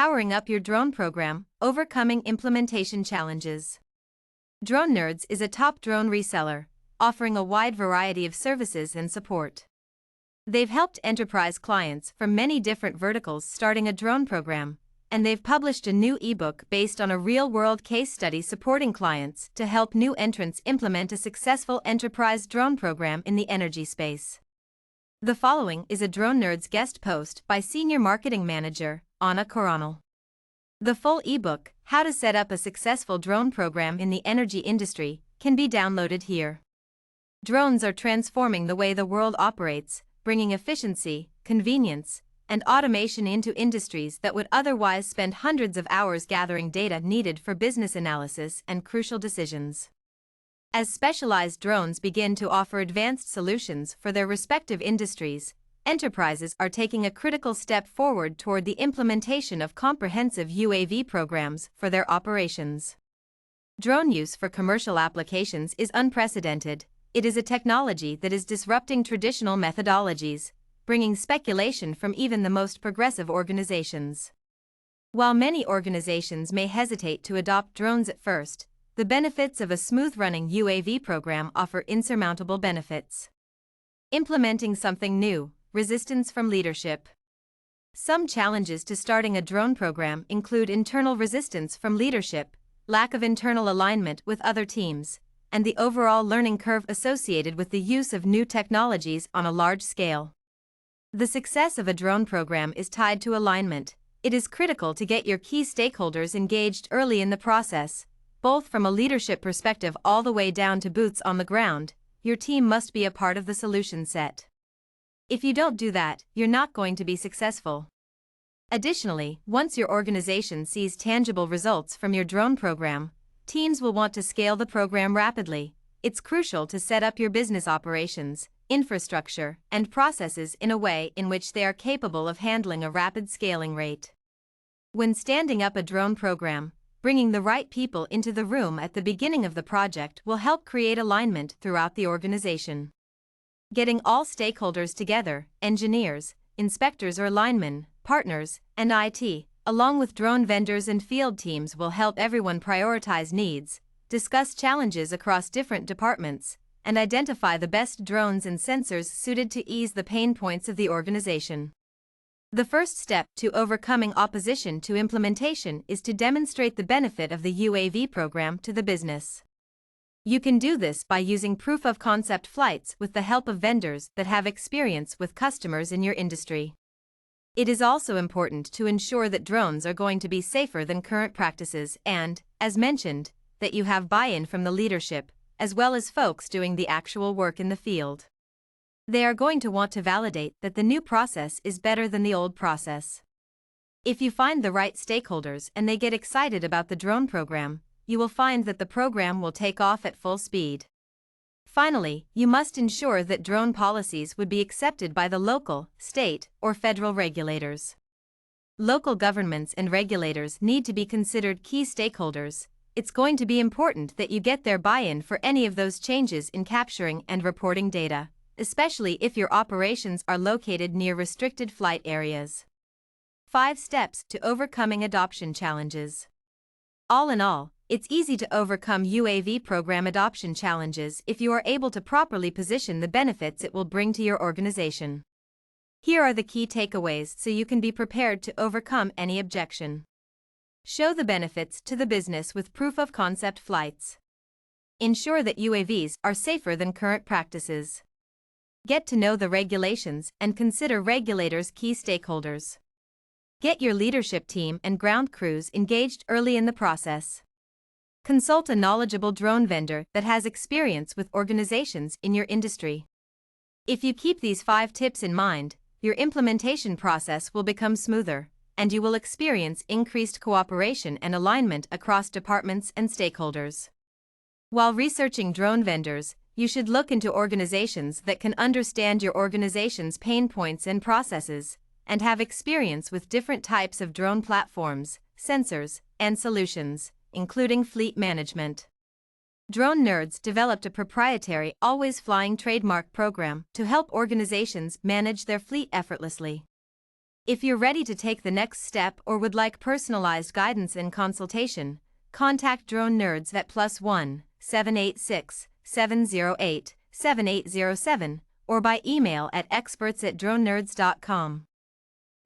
Powering up your drone program, overcoming implementation challenges. DroneNerds is a top drone reseller, offering a wide variety of services and support. They've helped enterprise clients from many different verticals starting a drone program, and they've published a new ebook based on a real-world case study supporting clients to help new entrants implement a successful enterprise drone program in the energy space. The following is a DroneNerds guest post by Senior Marketing Manager, Anna Coronel. The full ebook, How to Set Up a Successful Drone Program in the Energy Industry, can be downloaded here. Drones are transforming the way the world operates, bringing efficiency, convenience, and automation into industries that would otherwise spend hundreds of hours gathering data needed for business analysis and crucial decisions. As specialized drones begin to offer advanced solutions for their respective industries, enterprises are taking a critical step forward toward the implementation of comprehensive UAV programs for their operations. Drone use for commercial applications is unprecedented. It is a technology that is disrupting traditional methodologies, bringing speculation from even the most progressive organizations. While many organizations may hesitate to adopt drones at first, the benefits of a smooth-running UAV program offer insurmountable benefits. Implementing something new, resistance from leadership. Some challenges to starting a drone program include internal resistance from leadership, lack of internal alignment with other teams, and the overall learning curve associated with the use of new technologies on a large scale. The success of a drone program is tied to alignment. It is critical to get your key stakeholders engaged early in the process, both from a leadership perspective all the way down to boots on the ground. Your team must be a part of the solution set. If you don't do that, you're not going to be successful. Additionally, once your organization sees tangible results from your drone program, teams will want to scale the program rapidly. It's crucial to set up your business operations, infrastructure, and processes in a way in which they are capable of handling a rapid scaling rate. When standing up a drone program, bringing the right people into the room at the beginning of the project will help create alignment throughout the organization. Getting all stakeholders together, engineers, inspectors or linemen, partners, and IT, along with drone vendors and field teams will help everyone prioritize needs, discuss challenges across different departments, and identify the best drones and sensors suited to ease the pain points of the organization. The first step to overcoming opposition to implementation is to demonstrate the benefit of the UAV program to the business. You can do this by using proof-of-concept flights with the help of vendors that have experience with customers in your industry. It is also important to ensure that drones are going to be safer than current practices and, as mentioned, that you have buy-in from the leadership, as well as folks doing the actual work in the field. They are going to want to validate that the new process is better than the old process. If you find the right stakeholders and they get excited about the drone program, you will find that the program will take off at full speed. Finally, you must ensure that drone policies would be accepted by the local, state, or federal regulators. Local governments and regulators need to be considered key stakeholders. It's going to be important that you get their buy-in for any of those changes in capturing and reporting data, especially if your operations are located near restricted flight areas. 5 steps to overcoming adoption challenges. All in all, it's easy to overcome UAV program adoption challenges if you are able to properly position the benefits it will bring to your organization. Here are the key takeaways so you can be prepared to overcome any objection. Show the benefits to the business with proof-of-concept flights. Ensure that UAVs are safer than current practices. Get to know the regulations and consider regulators' key stakeholders. Get your leadership team and ground crews engaged early in the process. Consult a knowledgeable drone vendor that has experience with organizations in your industry. If you keep these 5 tips in mind, your implementation process will become smoother, and you will experience increased cooperation and alignment across departments and stakeholders. While researching drone vendors, you should look into organizations that can understand your organization's pain points and processes, and have experience with different types of drone platforms, sensors, and solutions, including fleet management. DroneNerds developed a proprietary always flying trademark program to help organizations manage their fleet effortlessly. If you're ready to take the next step or would like personalized guidance and consultation, contact DroneNerds at +1 786 708 7807 or by email at experts@dronenerds.com.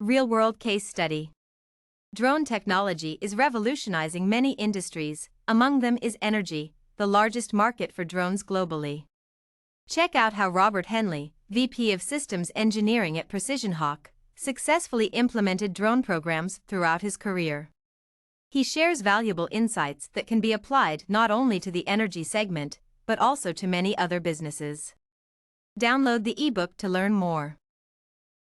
Real-world case study. Drone technology is revolutionizing many industries, among them is energy, the largest market for drones globally. Check out how Robert Henley, VP of Systems Engineering at Precision Hawk, successfully implemented drone programs throughout his career. He shares valuable insights that can be applied not only to the energy segment, but also to many other businesses. Download the ebook to learn more.